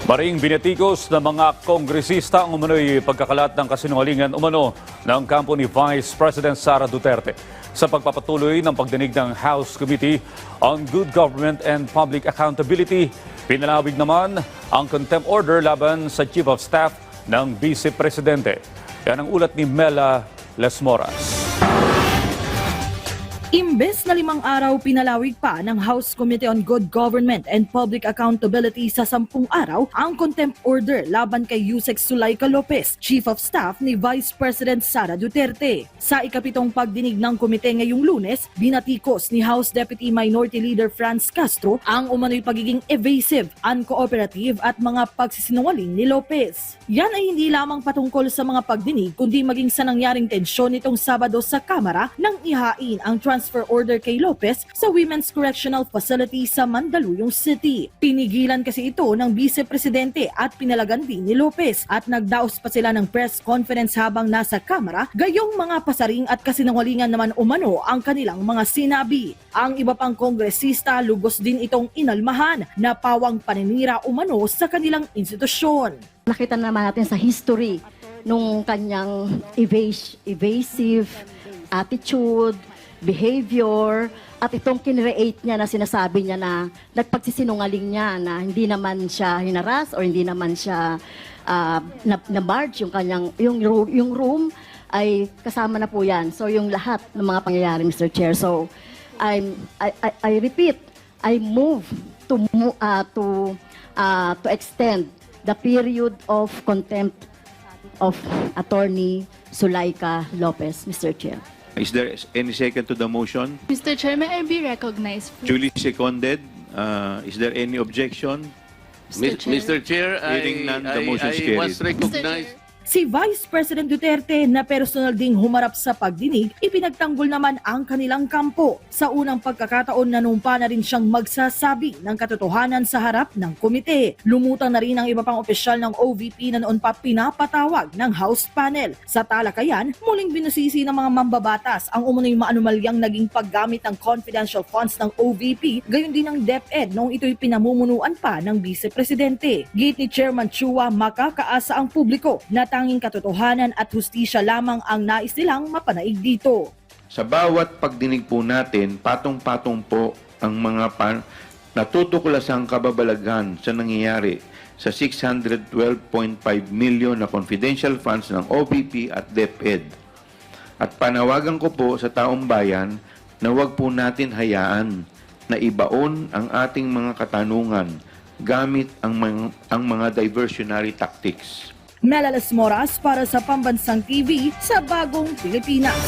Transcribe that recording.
Maring binatikos ng mga kongresista ang umano'y pagkakalat ng kasinungalingan umano ng kampo ni Vice President Sara Duterte sa pagpapatuloy ng pagdinig ng House Committee on Good Government and Public Accountability. Pinalawig naman ang contempt order laban sa Chief of Staff ng Vice Presidente. Yan ang ulat ni Mela Lesmoras. Imbes na 5 araw, pinalawig pa ng House Committee on Good Government and Public Accountability sa 10 araw ang contempt order laban kay Yusek Zulaika Lopez, Chief of Staff ni Vice President Sara Duterte. Sa ikapitong pagdinig ng komite ngayong Lunes, binatikos ni House Deputy Minority Leader Franz Castro ang umano'y pagiging evasive, uncooperative at mga pagsisinungaling ni Lopez. Yan ay hindi lamang patungkol sa mga pagdinig kundi maging sa nangyaring tensyon nitong Sabado sa Kamara nang ihain ang transfer order kay Lopez sa Women's Correctional Facility sa Mandaluyong City. Pinigilan kasi ito ng Vice Presidente at pinalagan din ni Lopez at nagdaos pa sila ng press conference habang nasa Kamara, gayong mga pasaring at kasinungalingan naman umano ang kanilang mga sinabi. Ang iba pang kongresista lubos din itong inalmahan na pawang paninira umano sa kanilang institusyon. Nakita naman natin sa history nung kanyang evasive attitude, behavior, at itong kinreate niya na sinasabi niya na nagpagsisinungaling niya na hindi naman siya hinaras or hindi naman siya na-barge yung kanyang yung room ay kasama na po yan. So yung lahat ng mga pangyayari, Mr. Chair. So I repeat, I move to extend the period of contempt of Attorney Zulaika Lopez, Mr. Chair. Is there any second to the motion? Mr. Chair, may I be recognized, please? Duly seconded. Is there any objection? Mr. Chair, Hearing none, the motion is I was carried. recognized. Si Vice President Duterte na personal ding humarap sa pagdinig, ipinagtanggol naman ang kanilang kampo. Sa unang pagkakataon, nanumpa na rin siyang magsasabi ng katotohanan sa harap ng komite. Lumutang na rin ang iba pang opisyal ng OVP na noon pa pinapatawag ng House panel. Sa talakayan, muling binusisi ng mga mambabatas ang umunoy maanumalyang naging paggamit ng confidential funds ng OVP, gayon din ng DepEd noong ito'y pinamumunuan pa ng Vice Presidente. Gate ni Chairman Chua, makakaasa ang publiko na tanging katotohanan at hustisya lamang ang nais nilang mapanaig dito. Sa bawat pagdinig po natin, patong-patong po ang mga natutuklasang kababalaghan sa nangyayari sa 612.5 million na confidential funds ng OVP at DepEd. At panawagan ko po sa taong bayan na huwag po natin hayaan na ibaon ang ating mga katanungan gamit ang mga diversionary tactics. Mela Lesmoras para sa Pambansang TV sa Bagong Pilipinas.